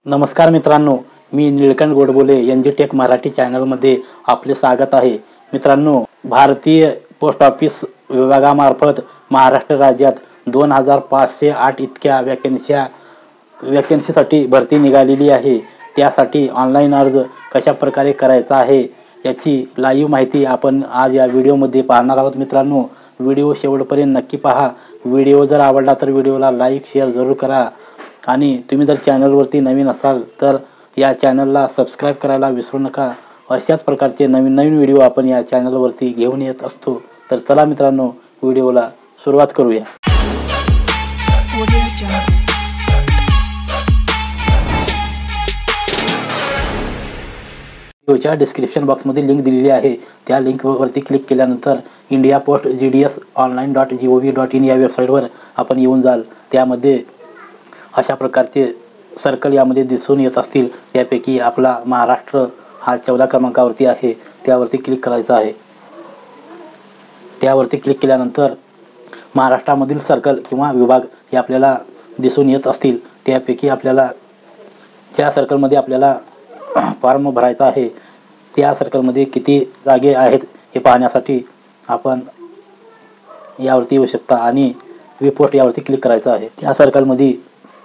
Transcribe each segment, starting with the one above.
नमस्कार मित्रांनो, मी Nilkanth Godbole NG take Marathi चॅनलमध्ये आपले स्वागत आहे. मित्रांनो, भारतीय पोस्ट ऑफिस विभागामार्फत महाराष्ट्र राज्यात 2508 इतक्या वॅकन्सीसाठी भरती निघालेली आहे. त्यासाठी ऑनलाईन अर्ज कशा प्रकारे करायचा आहे याची लाईव्ह माहिती आपण आज या व्हिडिओमध्ये पाहणार आहोत. मित्रांनो, व्हिडिओ शेवटपर्यंत नक्की पहा. व्हिडिओ जर आवडला तर व्हिडिओला लाईक शेअर जरूर करा आणि तुम्ही जर चॅनलवरती नवीन असाल तर या चॅनलला सबस्क्राईब करायला विसरू नका. अशाच प्रकारचे नवीन नवीन व्हिडिओ आपण या चॅनलवरती घेऊन येत असतो. तर चला मित्रांनो, व्हिडिओला सुरुवात करूया. व्हिडिओच्या डिस्क्रिप्शन बॉक्समध्ये लिंक दिलेली आहे. त्या लिंकवरती क्लिक केल्यानंतर इंडिया पोस्ट GDS.online.gov.in या वेबसाईटवर आपण येऊन जाल. त्यामध्ये अशा प्रकारचे सर्कल यामध्ये दिसून येत असतील. त्यापैकी आपला महाराष्ट्र हा 14 क्रमांकावरती आहे. त्यावरती क्लिक करायचं आहे. त्यावरती क्लिक केल्यानंतर महाराष्ट्रामधील सर्कल किंवा विभाग हे आपल्याला दिसून येत असतील. त्यापैकी आपल्याला ज्या सर्कलमध्ये आपल्याला फॉर्म भरायचा आहे त्या सर्कलमध्ये किती जागे आहेत हे पाहण्यासाठी आपण यावरती येऊ शकता आणि व्ह्यू पोस्ट यावरती क्लिक करायचं आहे. त्या सर्कलमध्ये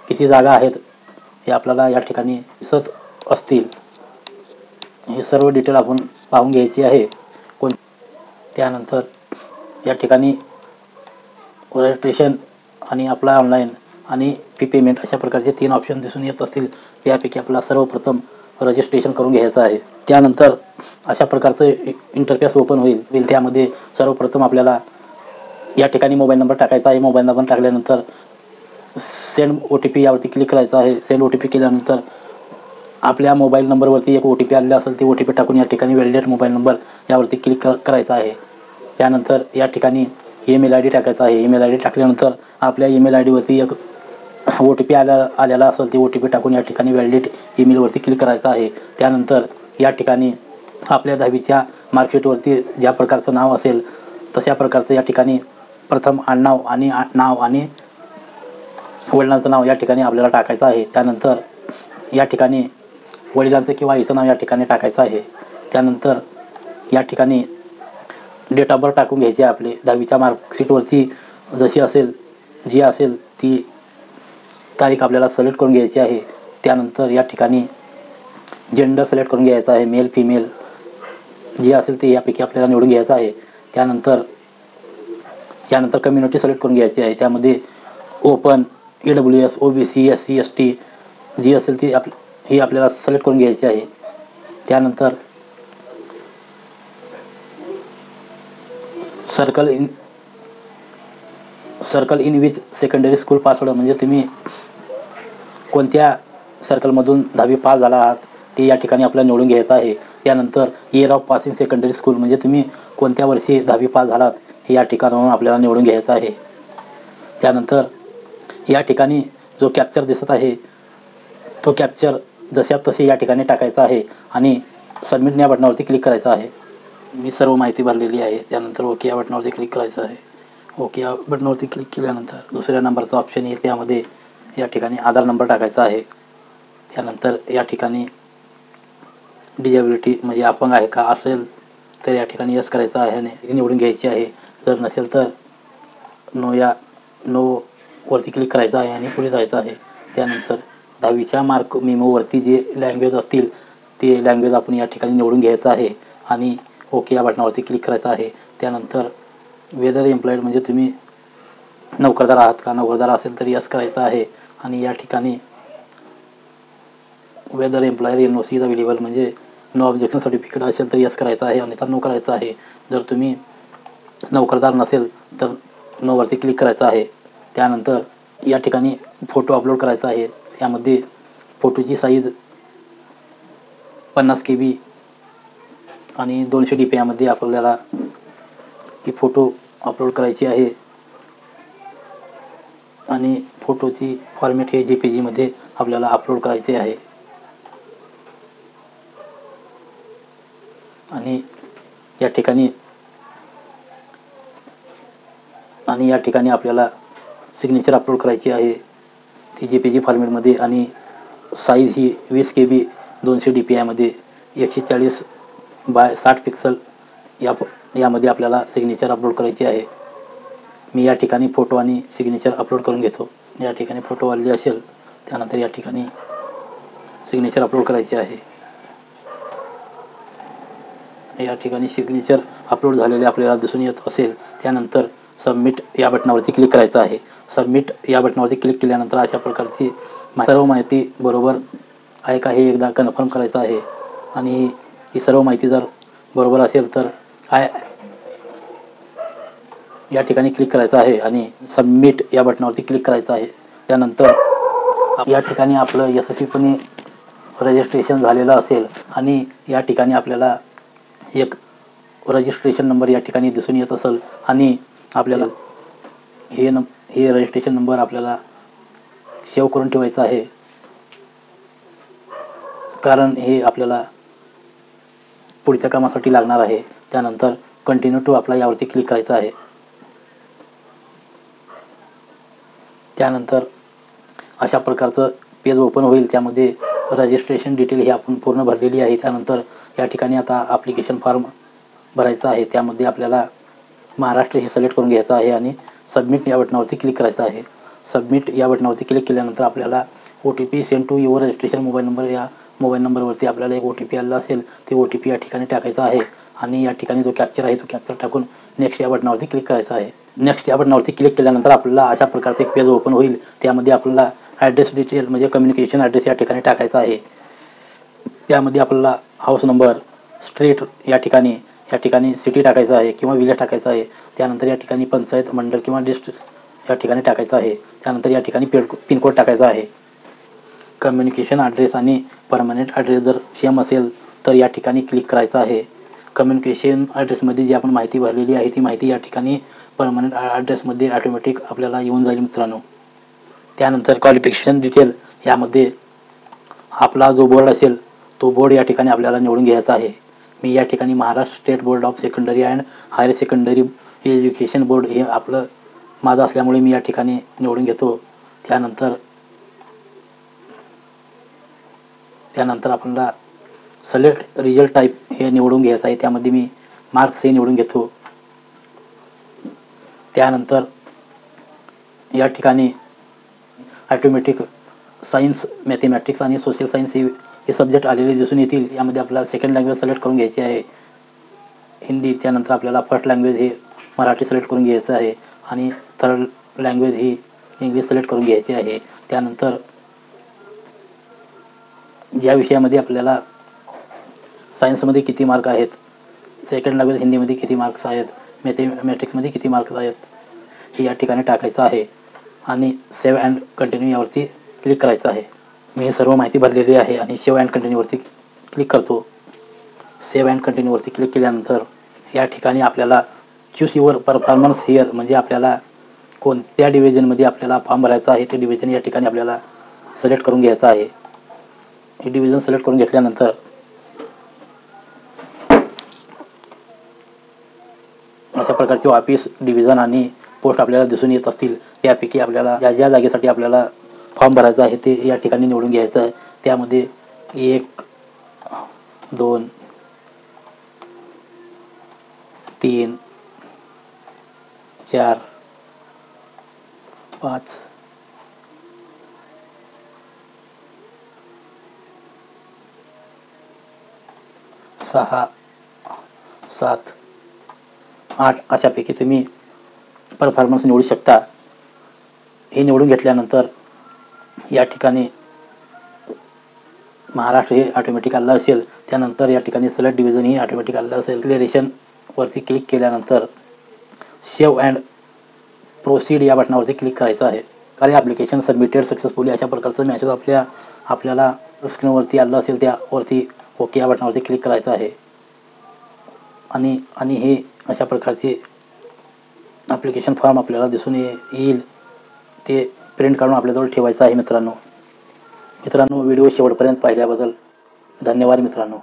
किती जागा आहेत हे आपल्याला या ठिकाणी दिसत असतील. हे सर्व डिटेल आपण पाहून घ्यायची आहे. त्यानंतर या ठिकाणी रजिस्ट्रेशन आणि अप्लाय ऑनलाईन आणि फी पेमेंट अशा प्रकारचे 3 ऑप्शन दिसून येत असतील. त्यापैकी आपल्याला सर्वप्रथम रजिस्ट्रेशन करून घ्यायचं आहे. त्यानंतर अशा प्रकारचं इंटरफेस ओपन होईल. त्यामध्ये सर्वप्रथम आपल्याला या ठिकाणी मोबाईल नंबर टाकायचा आहे. मोबाईल नंबर टाकल्यानंतर सेंड OTP यावरती क्लिक करायचं आहे. सेंड OTP केल्यानंतर आपल्या मोबाईल नंबरवरती एक OTP आलेला असेल ते OTP टाकून या ठिकाणी व्हॅलिडेट मोबाईल नंबर यावरती क्लिक करायचं आहे. त्यानंतर या ठिकाणी ईमेल ID टाकायचा आहे. ईमेल ID टाकल्यानंतर आपल्या ईमेल ID वरती एक OTP आलेला असेल ते OTP टाकून या ठिकाणी व्हॅलिडेट ईमेलवरती क्लिक करायचं आहे. त्यानंतर या ठिकाणी आपल्या 10वीच्या मार्कशीटवरती ज्या प्रकारचं नाव असेल तशा प्रकारचं या ठिकाणी प्रथम आडनाव आणि नाव आणि वडिलांचं नाव या ठिकाणी आपल्याला टाकायचं आहे. त्यानंतर या ठिकाणी वडिलांचं किंवा आईचं नाव या ठिकाणी टाकायचं आहे. त्यानंतर या ठिकाणी डेट ऑफ बर्थ टाकून घ्यायची आहे. आपले 10वीच्या मार्कशीटवरती जी असेल ती तारीख आपल्याला सिलेक्ट करून घ्यायची आहे. त्यानंतर या ठिकाणी जेंडर सिलेक्ट करून घ्यायचं आहे. मेल फिमेल जे असेल ते यापैकी आपल्याला निवडून घ्यायचं आहे. यानंतर कम्युनिटी सिलेक्ट करून घ्यायची आहे. त्यामध्ये open, EWS, OBC, SC ST जी असेल ती ही आपल्याला सिलेक्ट करून घ्यायची आहे. त्यानंतर circle in which secondary school password म्हणजे तुम्ही कोणत्या सर्कलमधून 10वी पास झाला आहात ते या ठिकाणी आपल्याला निवडून घ्यायचं आहे. त्यानंतर year of passing secondary school म्हणजे तुम्ही कोणत्या वर्षी 10वी पास झालात हे या ठिकाणाहून आपल्याला निवडून घ्यायचं आहे. त्यानंतर या ठिकाणी जो कॅप्चर दिसत आहे तो कॅप्चर जशा तसे या ठिकाणी टाकायचा आहे आणि सबमिट या बटनावरती क्लिक करायचं आहे. मी सर्व माहिती भरलेली आहे. त्यानंतर ओके या बटनावरती क्लिक करायचं आहे. ओके या बटनावरती क्लिक केल्यानंतर दुसऱ्या नंबरचा ऑप्शन येईल. त्यामध्ये या ठिकाणी आधार नंबर टाकायचा आहे. त्यानंतर या ठिकाणी डिजेबिलिटी म्हणजे अपंग आहे का असेल तर या ठिकाणी यस करायचं आहे आणि निवडून घ्यायची आहे. जर नसेल तर नो वरती क्लिक करायचं आहे आणि पुढे जायचं आहे. त्यानंतर 10वीच्या मार्क मेमोवरती जे लँग्वेज असतील ते लँग्वेज आपण या ठिकाणी निवडून घ्यायचं आहे आणि ओके या बटनावरती क्लिक करायचं आहे. त्यानंतर वेदर एम्प्लॉईड म्हणजे तुम्ही नोकरदार आहात का, नोकरदार असेल तर यस करायचं आहे आणि या ठिकाणी whether employer NOC is available म्हणजे नो ऑब्जेक्शन सर्टिफिकेट असेल तर यस करायचं आहे आणि तर नो करायचं आहे. जर तुम्ही नोकरदार नसेल तर नोवरती क्लिक करायचं आहे. त्यानंतर या ठिकाणी फोटो अपलोड करायचा आहे. त्यामध्ये फोटोची साईज 50 KB आणि 200 DP यामध्ये आपल्याला ही फोटो अपलोड करायची आहे आणि फोटोची फॉर्मॅट हे JPG मध्ये आपल्याला अपलोड करायचे आहे. आणि या ठिकाणी आपल्याला सिग्नेचर अपलोड करायची आहे ती JPG फॉर्मॅटमध्ये आणि साईज ही 20 KB 200 DPI मध्ये 140 बाय 60 पिक्सल यामध्ये आपल्याला सिग्नेचर अपलोड करायची आहे. मी या ठिकाणी फोटो आणि सिग्नेचर अपलोड करून घेतो. या ठिकाणी फोटो आलेली असेल त्यानंतर या ठिकाणी सिग्नेचर अपलोड करायचे आहे. या ठिकाणी सिग्नेचर अपलोड झालेले आपल्याला दिसून येत असेल त्यानंतर सबमिट या बटनावरती क्लिक करायचं आहे. सबमिट या बटनावरती क्लिक केल्यानंतर अशा प्रकारची सर्व माहिती बरोबर आहे का हे एकदा कन्फर्म करायचं आहे. आणि ही सर्व माहिती जर बरोबर असेल तर या ठिकाणी क्लिक करायचं आहे आणि सबमिट या बटनावरती क्लिक करायचं आहे. त्यानंतर या ठिकाणी आपलं यशस्वीपणे रजिस्ट्रेशन झालेलं असेल आणि या ठिकाणी आपल्याला एक रजिस्ट्रेशन नंबर या ठिकाणी दिसून येत असेल आणि आपल्याला हे रजिस्ट्रेशन नंबर आपल्याला सेव्ह करून ठेवायचा आहे, कारण हे आपल्याला पुढच्या कामासाठी लागणार आहे. त्यानंतर कंटिन्यू टू अप्लाय यावरती क्लिक करायचं आहे. त्यानंतर अशा प्रकारचं पेज ओपन होईल. त्यामध्ये रजिस्ट्रेशन डिटेल ही आपण पूर्ण भरलेली आहे. त्यानंतर या ठिकाणी आता ॲप्लिकेशन फॉर्म भरायचा आहे. त्यामध्ये आपल्याला महाराष्ट्र हे सिलेक्ट करून घ्यायचं आहे आणि सबमिट या बटनावरती क्लिक करायचं आहे. सबमिट या बटनावरती क्लिक केल्यानंतर आपल्याला OTP send to your registration mobile number या मोबाईल नंबरवरती आपल्याला एक OTP आलेला असेल. ते OTP या ठिकाणी टाकायचा आहे आणि या ठिकाणी जो कॅप्चर आहे तो कॅप्चर टाकून नेक्स्ट या बटनावरती क्लिक करायचा आहे. नेक्स्ट या बटनावरती क्लिक केल्यानंतर आपल्याला अशा प्रकारचं एक पेज ओपन होईल. त्यामध्ये आपल्याला ॲड्रेस डिटेल म्हणजे कम्युनिकेशन ॲड्रेस या ठिकाणी टाकायचा आहे. त्यामध्ये आपल्याला हाऊस नंबर, स्ट्रीट या ठिकाणी सिटी टाकायचं आहे किंवा विलेज टाकायचं आहे. त्यानंतर या ठिकाणी पंचायत, मंडळ किंवा डिस्ट्रिक्ट या ठिकाणी टाकायचं आहे. त्यानंतर या ठिकाणी पिनकोड टाकायचा आहे. कम्युनिकेशन ॲड्रेस आणि परमनंट ॲड्रेस जर सेम असेल तर या ठिकाणी क्लिक करायचं आहे. कम्युनिकेशन ॲड्रेसमध्ये जी आपण माहिती भरलेली आहे ती माहिती या ठिकाणी परमनंट ॲड्रेसमध्ये ऑटोमॅटिक आपल्याला येऊन जाईल मित्रांनो. त्यानंतर क्वालिफिकेशन डिटेल यामध्ये आपला जो बोर्ड असेल तो बोर्ड या ठिकाणी आपल्याला निवडून घ्यायचा आहे. मी या ठिकाणी Maharashtra state board of secondary and higher secondary education board हे आपलं माझं असल्यामुळे मी या ठिकाणी निवडून घेतो. त्यानंतर आपल्याला सिलेक्ट रिजल्ट टाईप हे निवडून घ्यायचं आहे. त्यामध्ये मी मार्क्स हे निवडून घेतो. त्यानंतर या ठिकाणी ऑटोमॅटिक सायन्स, मॅथमॅटिक्स आणि सोशल सायन्स हे सब्जेक्ट आलेले दिसून येतील. यामध्ये आपल्याला सेकंड लँग्वेज सिलेक्ट करून घ्यायची आहे हिंदी. त्यानंतर आपल्याला फर्स्ट लँग्वेज हे मराठी सिलेक्ट करून घ्यायचं आहे आणि थर्ड लँग्वेज ही इंग्लिश सिलेक्ट करून घ्यायची आहे. त्यानंतर ज्या विषयामध्ये आपल्याला सायन्समध्ये किती मार्क आहेत, सेकंड लँग्वेज हिंदीमध्ये किती मार्क्स आहेत, मॅथमॅटिक्समध्ये किती मार्क्स आहेत हे या ठिकाणी टाकायचं आहे आणि सेव्ह अँड कंटिन्यू यावरती क्लिक करायचं आहे. मी सर्व माहिती भरलेली आहे आणि सेव्ह अँड कंटिन्यूवरती क्लिक करतो. सेव्ह अँड कंटिन्यूवरती क्लिक केल्यानंतर या ठिकाणी आपल्याला चूज युअर परफॉर्मन्स हिअर म्हणजे आपल्याला कोणत्या डिव्हिजनमध्ये आपल्याला फॉर्म भरायचा आहे ते डिव्हिजन या ठिकाणी आपल्याला सिलेक्ट करून घ्यायचं आहे. हे डिव्हिजन सिलेक्ट करून घेतल्यानंतर अशा प्रकारचे ऑफिस, डिव्हिजन आणि पोस्ट आपल्याला दिसून येत असतील. त्यापैकी आपल्याला ज्या जागेसाठी आपल्याला फॉर्म भरायचा आहे ते या ठिकाणी निवडून घ्यायचं आहे. त्यामध्ये 1, 2, 3, 4, 5, 6, 7, 8 अशापैकी तुम्ही परफॉर्मन्स निवडू शकता. हे निवडून घेतल्यानंतर या ठिकाणी महाराष्ट्र हे ऑटोमॅटिक आलं असेल. त्यानंतर या ठिकाणी सिलेक्ट डिव्हिजन ही ऑटोमॅटिक आलं असेल. क्लिअरेशनवरती क्लिक केल्यानंतर सेव्ह अँड प्रोसीड या बटनावरती क्लिक करायचं आहे. कारण ॲप्लिकेशन सबमिटेड सक्सेसफुली अशा प्रकारचं मॅसेज आपल्याला स्क्रीनवरती आलं असेल. त्यावरती ओके या बटनावरती क्लिक करायचं आहे आणि हे अशा प्रकारचे ॲप्लिकेशन फॉर्म आपल्याला दिसून येईल. ते प्रिंट काढून आपल्याजवळ ठेवायचं आहे मित्रांनो. व्हिडिओ शेवटपर्यंत पाहिल्याबद्दल धन्यवाद मित्रांनो.